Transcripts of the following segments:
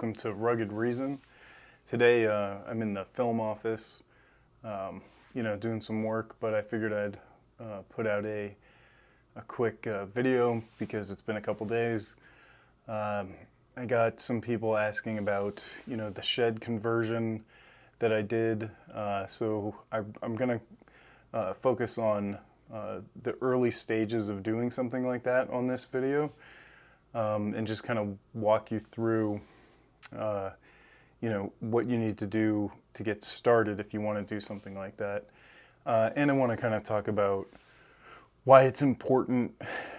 welcome to Rugged Reason. Today I'm in the film office, doing some work, but I figured I'd put out a quick video because it's been a couple days. I got some people asking about, the shed conversion that I did, so I'm going to focus on the early stages of doing something like that on this video. And just kind of walk you through, what you need to do to get started if you want to do something like that. And I want to kind of talk about why it's important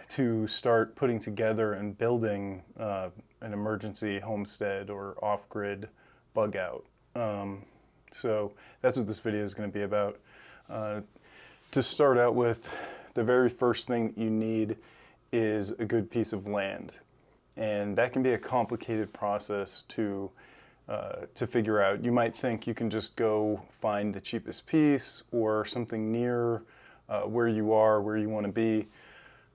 to start putting together and building an emergency homestead or off-grid bug out. So that's what this video is going to be about. To start out with, the very first thing you need is a good piece of land. And that can be a complicated process to figure out. You might think you can just go find the cheapest piece or something near where you are, where you want to be.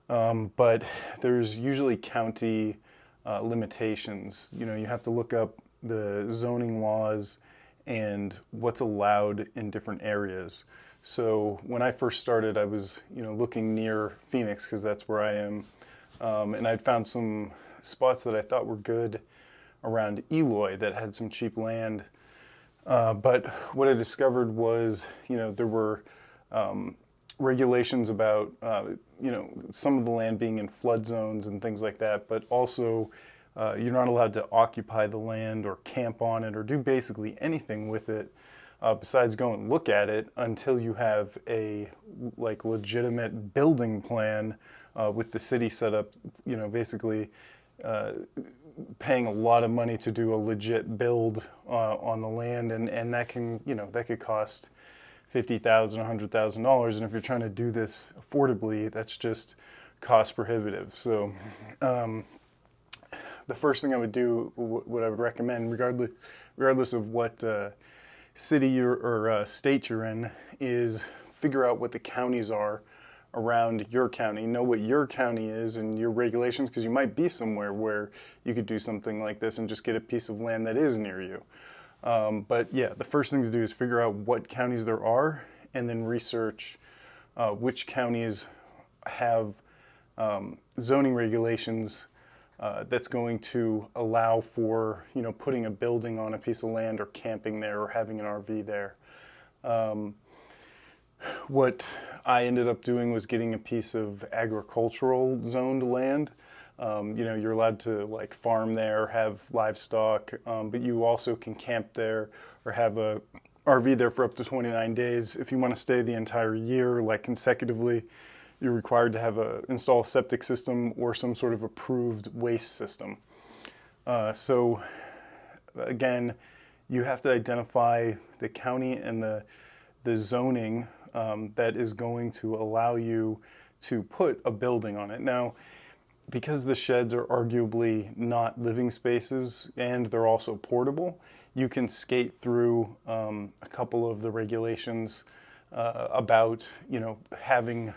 But there's usually county limitations. You have to look up the zoning laws and what's allowed in different areas. So when I first started, I was looking near Phoenix because that's where I am, and I'd found some spots that I thought were good around Eloy that had some cheap land. But what I discovered was, there were regulations about, some of the land being in flood zones and things like that, but also you're not allowed to occupy the land or camp on it or do basically anything with it besides go and look at it until you have a legitimate building plan with the city set up, basically paying a lot of money to do a legit build on the land, and that can, that could cost $50,000, $100,000, and if you're trying to do this affordably, that's just cost prohibitive. So the first thing I would do, what I would recommend, regardless of what city or state you're in, is figure out what the counties are around your county. Know what your county is and your regulations, because you might be somewhere where you could do something like this and just get a piece of land that is near you. But yeah, the first thing to do is figure out what counties there are and then research which counties have zoning regulations that's going to allow for putting a building on a piece of land or camping there or having an RV there. What I ended up doing was getting a piece of agricultural zoned land. You're allowed to farm there, have livestock, but you also can camp there or have a RV there for up to 29 days. If you want to stay the entire year, consecutively, you're required to install a septic system or some sort of approved waste system. So again, you have to identify the county and the zoning that is going to allow you to put a building on it. Now, because the sheds are arguably not living spaces and they're also portable, you can skate through a couple of the regulations about having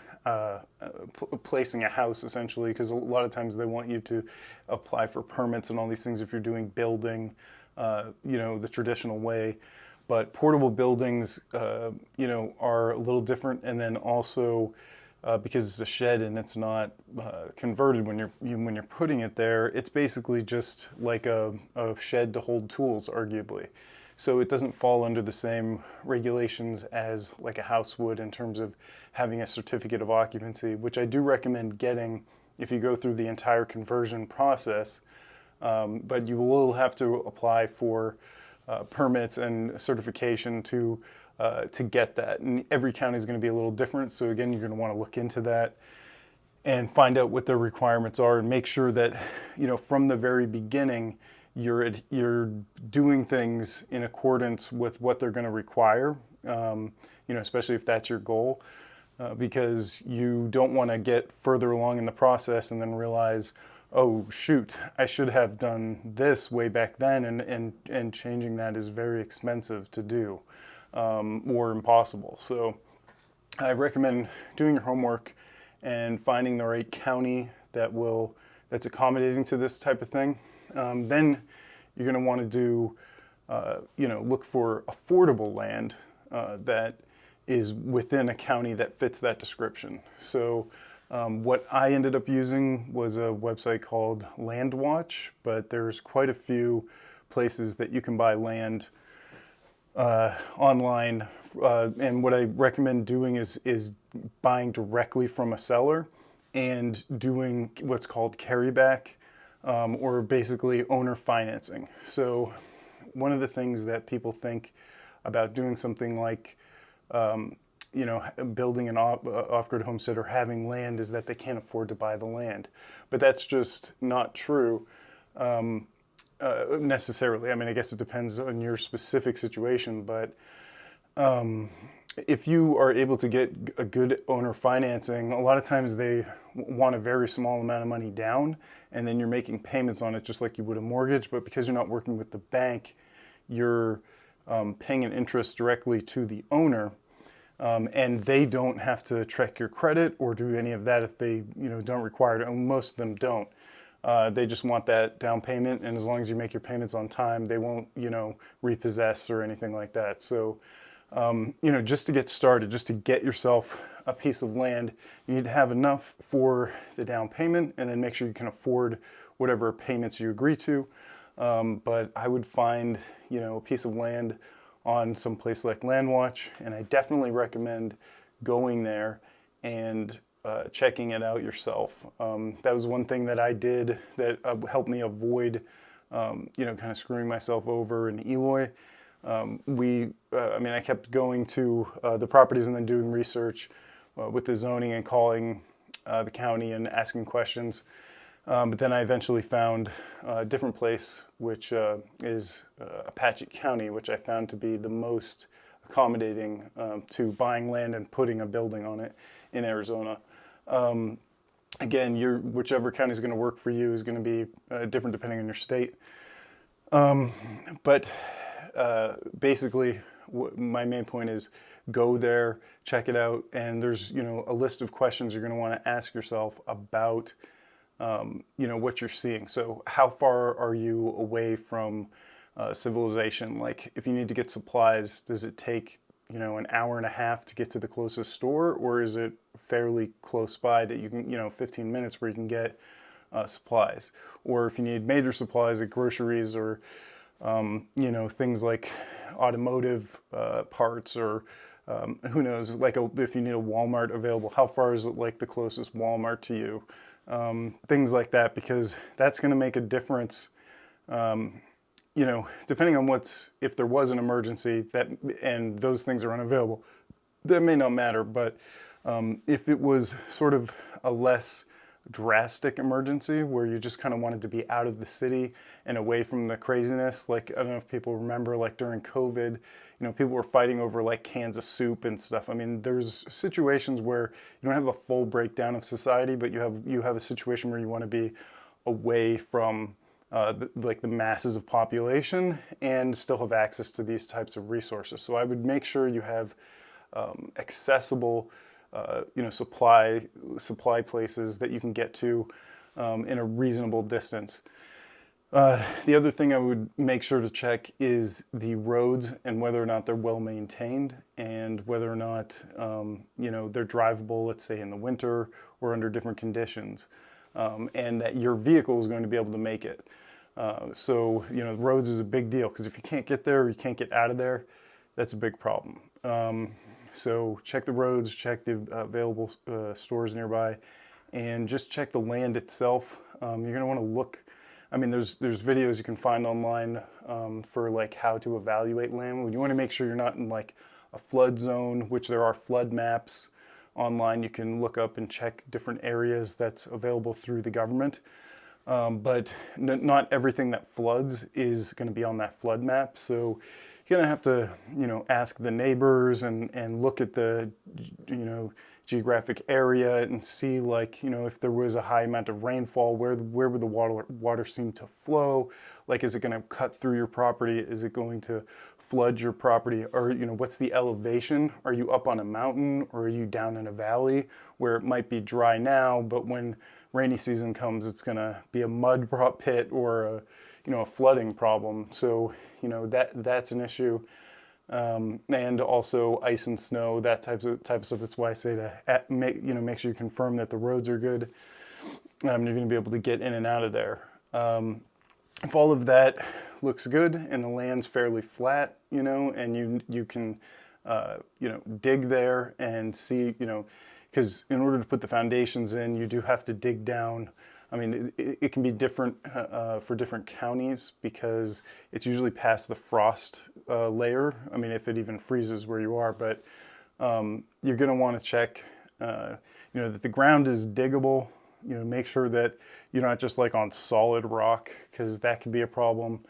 placing a house, essentially, because a lot of times they want you to apply for permits and all these things if you're doing building the traditional way. But portable buildings are a little different, and then also because it's a shed and it's not converted when you're putting it there, it's basically just like a shed to hold tools, arguably. So it doesn't fall under the same regulations as like a house would in terms of having a certificate of occupancy, which I do recommend getting if you go through the entire conversion process. But you will have to apply for permits and certification to get that. And every county is going to be a little different. So again, you're going to want to look into that and find out what their requirements are and make sure that, from the very beginning, you're doing things in accordance with what they're going to require, especially if that's your goal, because you don't want to get further along in the process and then realize, oh shoot, I should have done this way back then, and changing that is very expensive to do, or impossible. So I recommend doing your homework and finding the right county that's accommodating to this type of thing. Then you're going to want to do, look for affordable land that is within a county that fits that description. So what I ended up using was a website called LandWatch, but there's quite a few places that you can buy land online. And what I recommend doing is buying directly from a seller and doing what's called carryback, or basically owner financing. So one of the things that people think about doing something like building an off-grid homestead or having land is that they can't afford to buy the land. But that's just not true necessarily. I mean, I guess it depends on your specific situation, but if you are able to get a good owner financing, a lot of times they want a very small amount of money down, and then you're making payments on it just like you would a mortgage. But because you're not working with the bank, you're paying an interest directly to the owner, and they don't have to check your credit or do any of that if they don't require it. And most of them don't. They just want that down payment, and as long as you make your payments on time, they won't repossess or anything like that. So just to get started, just to get yourself a piece of land, you need to have enough for the down payment, and then make sure you can afford whatever payments you agree to. But I would find, a piece of land on some place like LandWatch, and I definitely recommend going there and checking it out yourself. That was one thing that I did that helped me avoid, kind of screwing myself over in Eloy. I kept going to the properties and then doing research with the zoning and calling the county and asking questions. But then I eventually found a different place, which is Apache County, which I found to be the most accommodating to buying land and putting a building on it in Arizona. Again, whichever county is going to work for you is going to be different depending on your state. But basically, my main point is go there, check it out, and there's a list of questions you're going to want to ask yourself about what you're seeing. So how far are you away from civilization? Like if you need to get supplies, does it take an hour and a half to get to the closest store, or is it fairly close by that you can 15 minutes where you can get supplies? Or if you need major supplies like groceries or things like automotive parts, or who knows, like if you need a Walmart available, how far is it like the closest Walmart to you? Things like that, because that's going to make a difference. Depending on if there was an emergency and those things are unavailable, that may not matter. But if it was sort of a less drastic emergency where you just kind of wanted to be out of the city and away from the craziness, like I don't know if people remember, like during COVID, people were fighting over like cans of soup and stuff. I mean, there's situations where you don't have a full breakdown of society, but you have a situation where you want to be away from the masses of population and still have access to these types of resources. So I would make sure you have accessible supply places that you can get to in a reasonable distance. The other thing I would make sure to check is the roads and whether or not they're well maintained, and whether or not they're drivable, let's say in the winter or under different conditions, and that your vehicle is going to be able to make it. Roads is a big deal, because if you can't get there or you can't get out of there, that's a big problem. So check the roads, check the available stores nearby, and just check the land itself. You're going to want to look. I mean, there's videos you can find online for like how to evaluate land. You want to make sure you're not in like a flood zone, which there are flood maps online. You can look up and check different areas that's available through the government. But not everything that floods is going to be on that flood map. So you're going to have to, ask the neighbors and look at the, geographic area and see, like, if there was a high amount of rainfall, where would the water seem to flow? Like, is it going to cut through your property? Is it going to flood your property? Or, what's the elevation? Are you up on a mountain, or are you down in a valley where it might be dry now, but when rainy season comes, it's going to be a mud pit or a flooding problem. So, that's an issue. And also ice and snow, that type of stuff. That's why I say to make sure you confirm that the roads are good. You're going to be able to get in and out of there. If all of that looks good and the land's fairly flat, and you can, dig there and see, because in order to put the foundations in, you do have to dig down. I mean, it can be different for different counties because it's usually past the frost layer. I mean, if it even freezes where you are, but you're going to want to check, that the ground is diggable. Make sure that you're not just like on solid rock, because that can be a problem.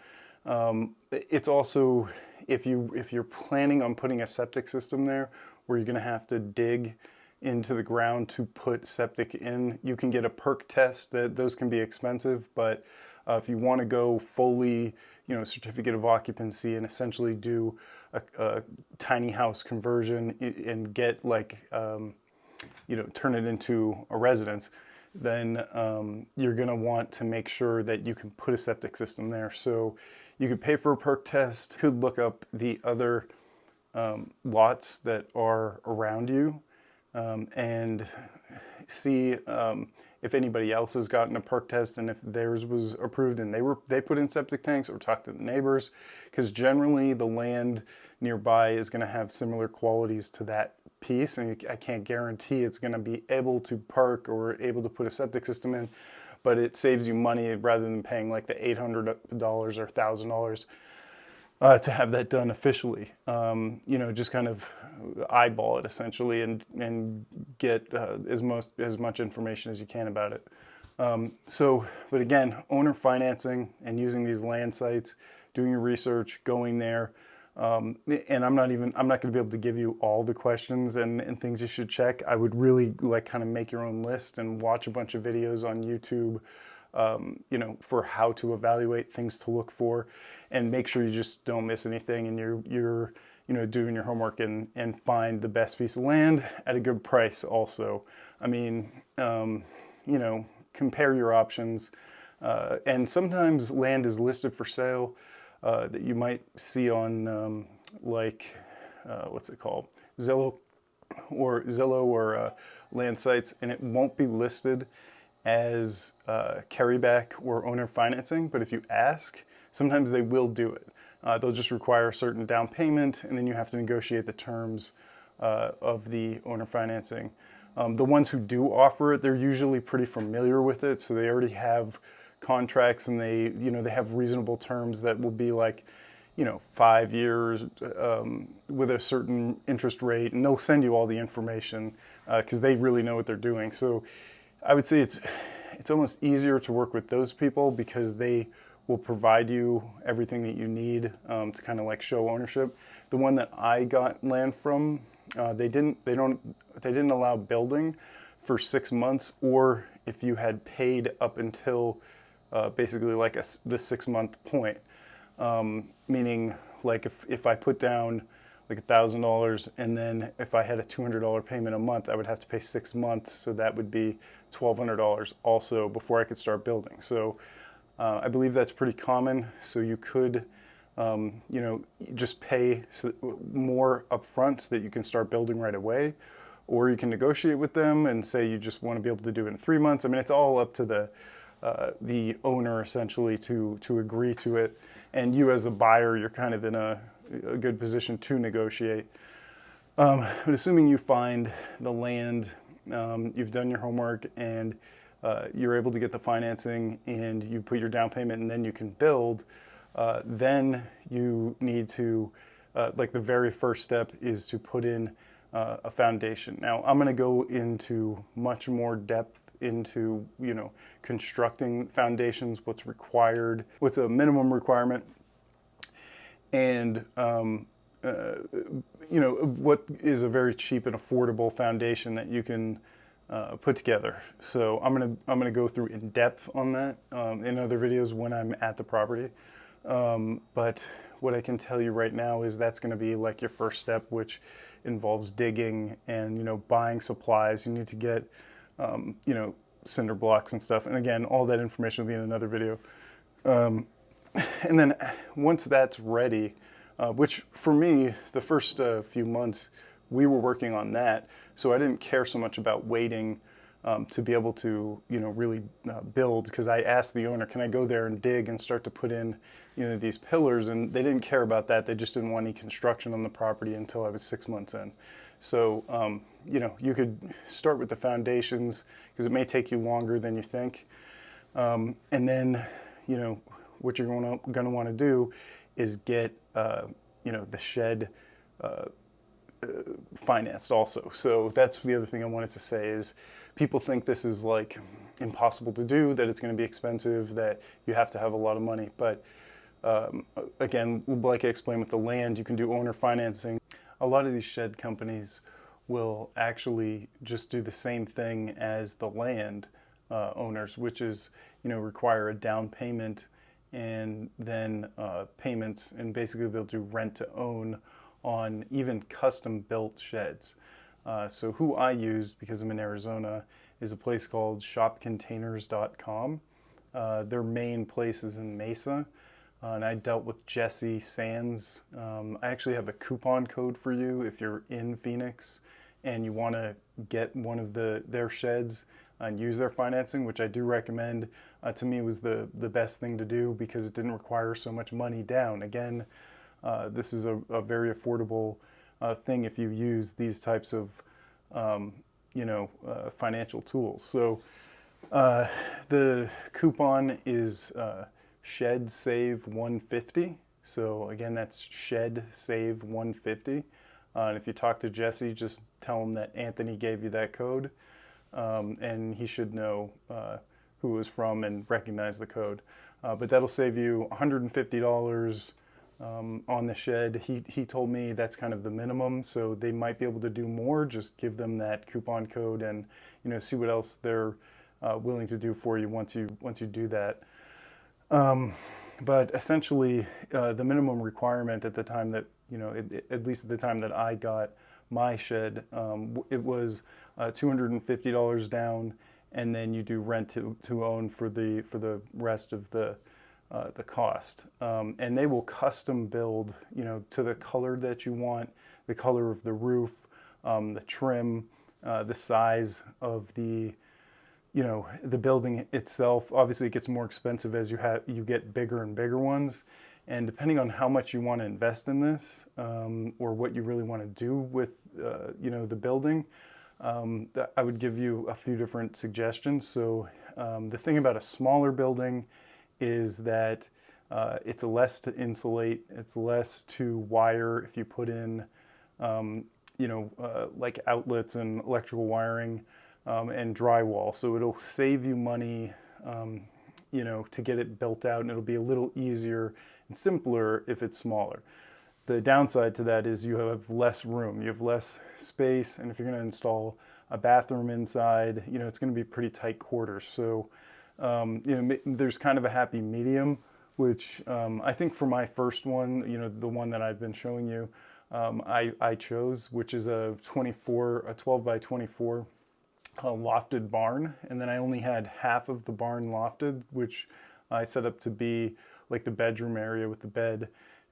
It's also, if you're planning on putting a septic system there, where you're going to have to dig into the ground to put septic in, you can get a perk test. Those can be expensive, but if you want to go fully, certificate of occupancy and essentially do a tiny house conversion and get turn it into a residence, then you're going to want to make sure that you can put a septic system there. So you could pay for a perk test, could look up the other lots that are around you, and see if anybody else has gotten a perk test and if theirs was approved and they put in septic tanks, or talk to the neighbors, because generally the land nearby is going to have similar qualities to that piece, and I can't guarantee it's going to be able to perk or able to put a septic system in, but it saves you money rather than paying like the $800 or $1,000 to have that done officially. Just kind of eyeball it essentially and get as much information as you can about it. But again, owner financing and using these land sites, doing your research, going there. And I'm not going to be able to give you all the questions and things you should check. I would really kind of make your own list and watch a bunch of videos on YouTube, for how to evaluate, things to look for, and make sure you just don't miss anything, and you're doing your homework and find the best piece of land at a good price also. I mean, compare your options, and sometimes land is listed for sale that you might see on what's it called? Zillow or land sites, and it won't be listed as carryback or owner financing, but if you ask, sometimes they will do it. They'll just require a certain down payment, and then you have to negotiate the terms of the owner financing. The ones who do offer it, they're usually pretty familiar with it, so they already have contracts, and they have reasonable terms that will be 5 years with a certain interest rate, and they'll send you all the information because they really know what they're doing. So I would say it's almost easier to work with those people because they will provide you everything that you need to kind of show ownership. The one that I got land from, they didn't allow building for 6 months, or if you had paid up until basically the 6 month point, meaning if I put down $1,000, and then if I had a $200 payment a month, I would have to pay 6 months, so that would be $1,200 also before I could start building. So I believe that's pretty common. So you could, just pay more upfront so that you can start building right away, or you can negotiate with them and say you just want to be able to do it in 3 months. I mean, it's all up to the owner essentially to agree to it, and you as a buyer, you're kind of in a good position to negotiate. But assuming you find the land, you've done your homework, and you're able to get the financing, and you put your down payment, and then you can build, then you need to, the very first step is to put in a foundation. Now, I'm going to go into much more depth into, constructing foundations, what's required, what's a minimum requirement, and what is a very cheap and affordable foundation that you can put together. So I'm gonna go through in depth on that in other videos when I'm at the property. But what I can tell you right now is that's going to be your first step, which involves digging and buying supplies. You need to get cinder blocks and stuff. And again, all that information will be in another video. and then once that's ready, which for me, the first few months, we were working on that. So I didn't care so much about waiting to be able to, really build, because I asked the owner, can I go there and dig and start to put in, these pillars? And they didn't care about that. They just didn't want any construction on the property until I was 6 months in. So, you could start with the foundations because it may take you longer than you think. And then, what you're going to want to do is get, the shed financed also. So that's the other thing I wanted to say is people think this is like impossible to do, that it's going to be expensive, that you have to have a lot of money. But again, like I explained with the land, you can do owner financing. A lot of these shed companies will actually just do the same thing as the land owners, which is, require a down payment and then payments, and basically they'll do rent to own on even custom built sheds. So who I use, because I'm in Arizona, is a place called shopcontainers.com. Their main place is in Mesa. And I dealt with Jesse Sands. I actually have a coupon code for you if you're in Phoenix and you want to get one of their sheds and use their financing, which I do recommend. To me, it was the best thing to do because it didn't require so much money down. Again, this is a very affordable thing if you use these types of financial tools. So the coupon is Shed Save 150. So again, that's Shed Save 150. And if you talk to Jesse, just tell him that Anthony gave you that code, and he should know who it was from and recognize the code. But that'll save you $150 on the shed. He told me that's kind of the minimum, so they might be able to do more. Just give them that coupon code and see what else they're willing to do for you once you do that. But essentially, the minimum requirement at the time that, at least at the time that I got my shed, it was $250 down, and then you do rent to own for the rest of the cost. And they will custom build, to the color that you want, the color of the roof, the trim, the size of the building itself. Obviously, it gets more expensive as you get bigger and bigger ones. And depending on how much you want to invest in this, or what you really want to do with, the building, I would give you a few different suggestions. So the thing about a smaller building is that it's less to insulate, it's less to wire if you put in, like outlets and electrical wiring. And drywall, so it'll save you money, to get it built out, and it'll be a little easier and simpler if it's smaller. The downside to that is you have less room, you have less space, and if you're going to install a bathroom inside, it's going to be pretty tight quarters. So, there's kind of a happy medium, which I think for my first one, the one that I've been showing you, I chose, which is a 12 by 24. A lofted barn, and then I only had half of the barn lofted, which I set up to be like the bedroom area with the bed,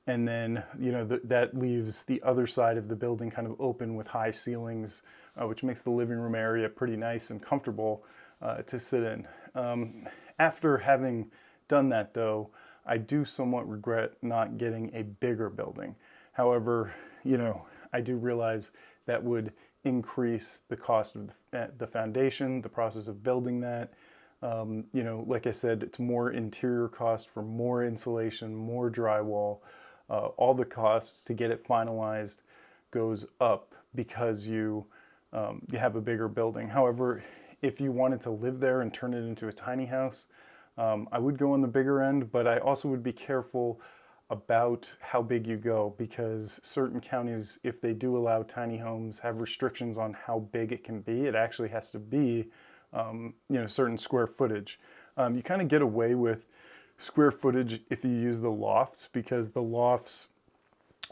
and then that leaves the other side of the building kind of open with high ceilings, which makes the living room area pretty nice and comfortable to sit in. After having done that, though, I do somewhat regret not getting a bigger building. However, I do realize that would increase the cost of the foundation, the process of building that. Like I said, it's more interior cost for more insulation, more drywall. All the costs to get it finalized goes up because you have a bigger building. However, if you wanted to live there and turn it into a tiny house, I would go on the bigger end, but I also would be careful about how big you go, because certain counties, if they do allow tiny homes, have restrictions on how big it can be. It actually has to be, certain square footage. You kind of get away with square footage if you use the lofts, because the lofts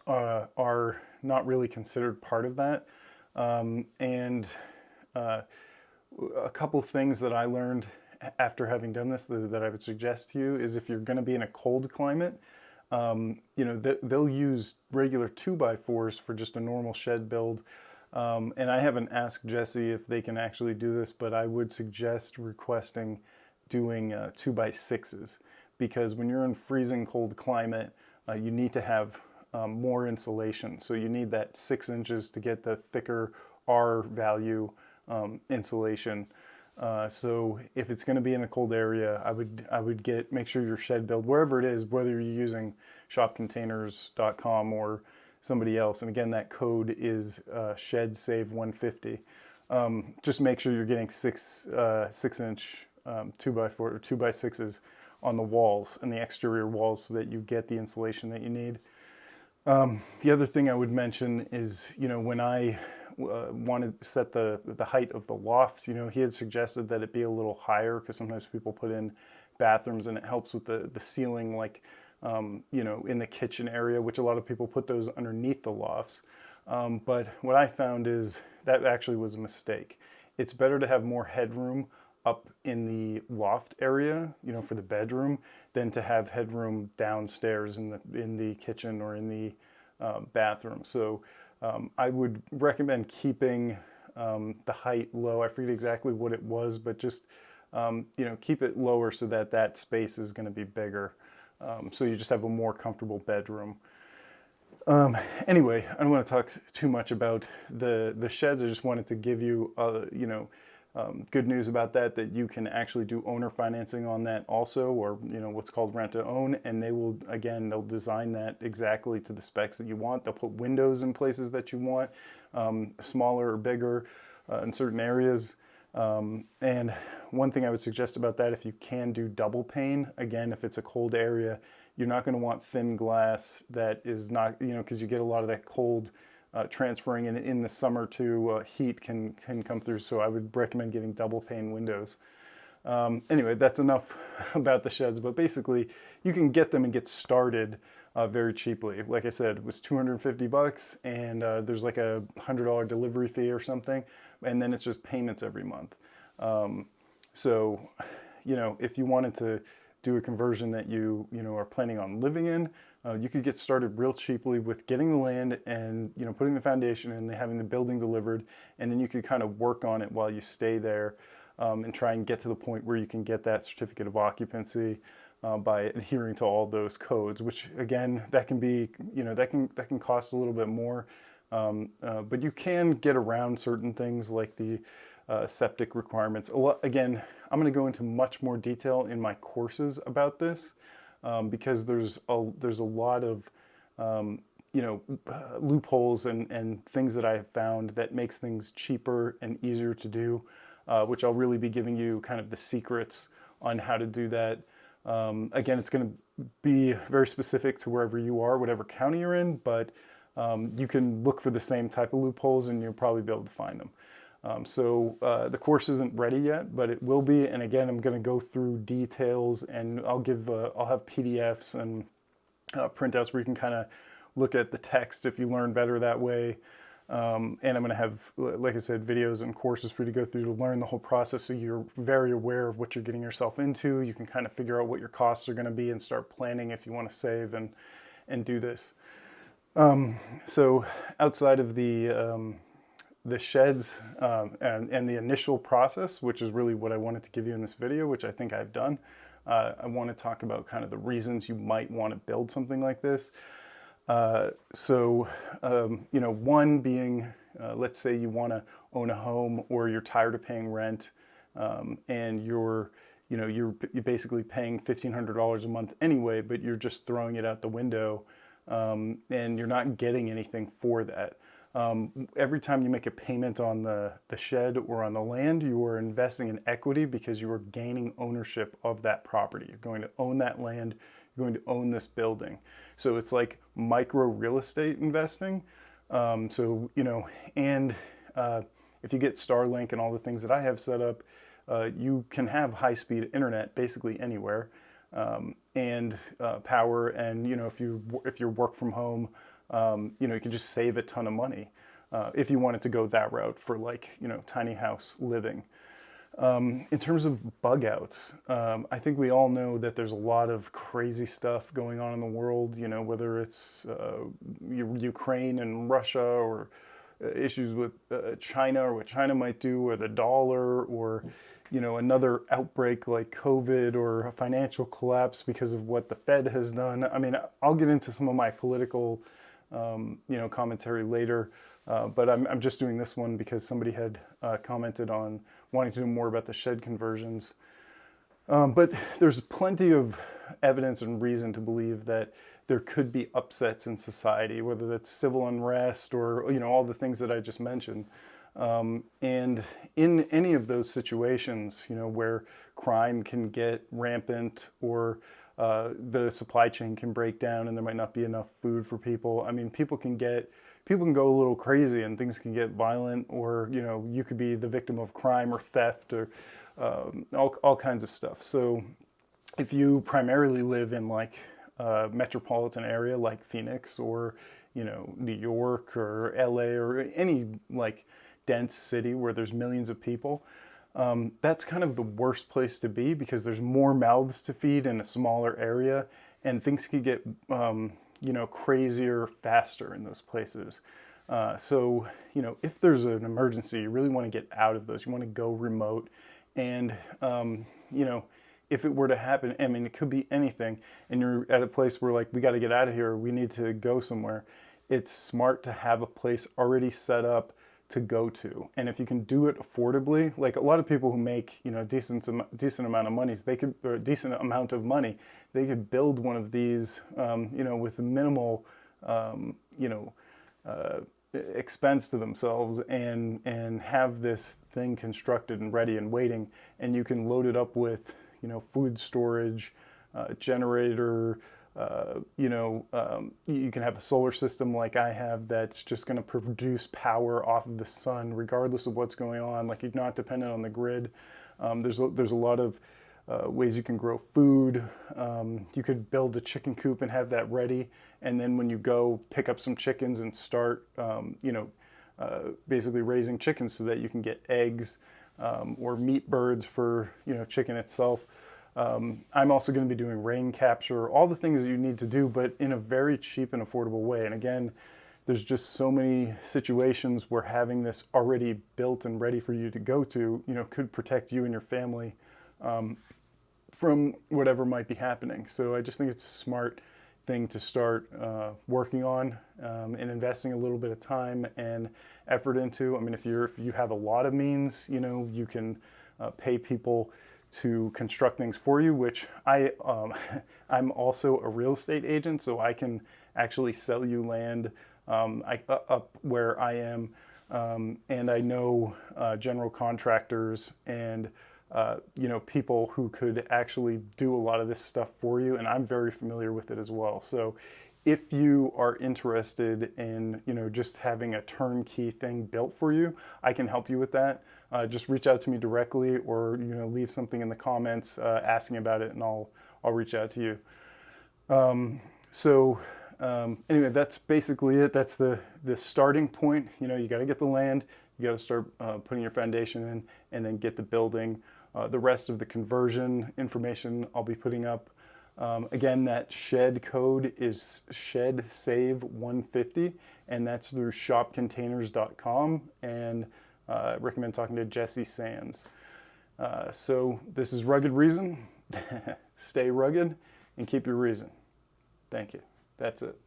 are not really considered part of that. And a couple things that I learned after having done this that I would suggest to you is if you're going to be in a cold climate, they'll use regular 2x4s for just a normal shed build. And I haven't asked Jesse if they can actually do this, but I would suggest requesting doing 2x6s, because when you're in freezing cold climate, you need to have more insulation. So you need that 6 inches to get the thicker R value insulation. So if it's going to be in a cold area, I would make sure your shed build, wherever it is, whether you're using shopcontainers.com or somebody else. And again, that code is shed save 150. Just make sure you're getting 6-inch 2x4 or 2x6s on the walls and the exterior walls so that you get the insulation that you need. The other thing I would mention is, when I wanted to set the height of the loft, he had suggested that it be a little higher, because sometimes people put in bathrooms and it helps with the ceiling, like, in the kitchen area, which a lot of people put those underneath the lofts. But what I found is that actually was a mistake. It's better to have more headroom up in the loft area, for the bedroom, than to have headroom downstairs in the kitchen or in the bathroom. So I would recommend keeping the height low. I forget exactly what it was, but just keep it lower so that space is going to be bigger. So you just have a more comfortable bedroom. Anyway, I don't want to talk too much about the sheds. I just wanted to give you, good news about that you can actually do owner financing on that also, or what's called rent to own, and they'll design that exactly to the specs that you want. They'll put windows in places that you want, smaller or bigger in certain areas. And one thing I would suggest about that, if you can do double pane, again, if it's a cold area, you're not going to want thin glass that is not, because you get a lot of that cold transferring in the summer to heat can come through. So I would recommend getting double pane windows. Anyway, that's enough about the sheds, but basically you can get them and get started very cheaply. Like I said, it was $250, and there's like a $100 delivery fee or something, and then it's just payments every month. So if you wanted to do a conversion that you are planning on living in, you could get started real cheaply with getting the land and putting the foundation and having the building delivered, and then you could kind of work on it while you stay there, and try and get to the point where you can get that certificate of occupancy by adhering to all those codes. Which again, that can be that can cost a little bit more, but you can get around certain things like the septic requirements. Again, I'm going to go into much more detail in my courses about this. Because there's a lot of loopholes and things that I have found that makes things cheaper and easier to do, which I'll really be giving you kind of the secrets on how to do that. Again, it's going to be very specific to wherever you are, whatever county you're in, but you can look for the same type of loopholes and you'll probably be able to find them. So the course isn't ready yet, but it will be. And again, I'm going to go through details, and I'll have PDFs and printouts where you can kind of look at the text if you learn better that way. And I'm going to have, like I said, videos and courses for you to go through to learn the whole process, so you're very aware of what you're getting yourself into. You can kind of figure out what your costs are going to be and start planning if you want to save and do this. So outside of the sheds and the initial process, which is really what I wanted to give you in this video, which I think I've done, I want to talk about kind of the reasons you might want to build something like this. One being, let's say you want to own a home, or you're tired of paying rent, and you're basically paying $1,500 a month anyway, but you're just throwing it out the window, and you're not getting anything for that. Every time you make a payment on the shed or on the land, you are investing in equity, because you are gaining ownership of that property. You're going to own that land. You're going to own this building. So it's like micro real estate investing. And if you get Starlink and all the things that I have set up, you can have high-speed internet basically anywhere, and power. And if you work from home, you can just save a ton of money if you wanted to go that route for tiny house living. In terms of bug outs, I think we all know that there's a lot of crazy stuff going on in the world, you know, whether it's Ukraine and Russia, or issues with China, or what China might do, or the dollar, or, you know, another outbreak like COVID, or a financial collapse because of what the Fed has done. I mean, I'll get into some of my political, you know, commentary later. But I'm just doing this one because somebody had commented on wanting to know more about the shed conversions. But there's plenty of evidence and reason to believe that there could be upsets in society, whether that's civil unrest or, you know, all the things that I just mentioned. And in any of those situations, you know, where crime can get rampant, or the supply chain can break down and there might not be enough food for people. I mean, people can go a little crazy and things can get violent, or, you know, you could be the victim of crime or theft, or all kinds of stuff. So if you primarily live in like a metropolitan area like Phoenix, or, you know, New York or LA, or any like dense city where there's millions of people, that's kind of the worst place to be, because there's more mouths to feed in a smaller area, and things can get you know, crazier faster in those places. So, you know, if there's an emergency, you really want to get out of those. You want to go remote. And, you know, if it were to happen, I mean, it could be anything, and you're at a place where, like, we got to get out of here, we need to go somewhere. It's smart to have a place already set up to go to. And if you can do it affordably, like a lot of people who make, you know, decent amount of money, or a decent amount of money, they could build one of these, you know, with minimal, you know, expense to themselves, and have this thing constructed and ready and waiting, and you can load it up with, you know, food storage, generator. You know, you can have a solar system like I have that's just going to produce power off of the sun regardless of what's going on. Like, you're not dependent on the grid. There's a lot of ways you can grow food. You could build a chicken coop and have that ready, and then when you go pick up some chickens and start, you know, basically raising chickens so that you can get eggs, or meat birds for, you know, chicken itself. I'm also going to be doing rain capture, all the things that you need to do, but in a very cheap and affordable way. And again, there's just so many situations where having this already built and ready for you to go to, you know, could protect you and your family from whatever might be happening. So I just think it's a smart thing to start working on, and investing a little bit of time and effort into. I mean, if you have a lot of means, you know, you can pay people to construct things for you, which I'm also a real estate agent, so I can actually sell you land up where I am, and I know general contractors and you know, people who could actually do a lot of this stuff for you, and I'm very familiar with it as well. So if you are interested in, you know, just having a turnkey thing built for you, I can help you with that. Just reach out to me directly, or, you know, leave something in the comments asking about it, and I'll reach out to you. Anyway, that's basically it. That's the starting point. You know, you got to get the land, you got to start putting your foundation in, and then get the building. The rest of the conversion information I'll be putting up. Again, that shed code is SHEDSAVE150, and that's through shopcontainers.com, and I recommend talking to Jesse Sands. So this is Rugged Reason. Stay rugged and keep your reason. Thank you. That's it.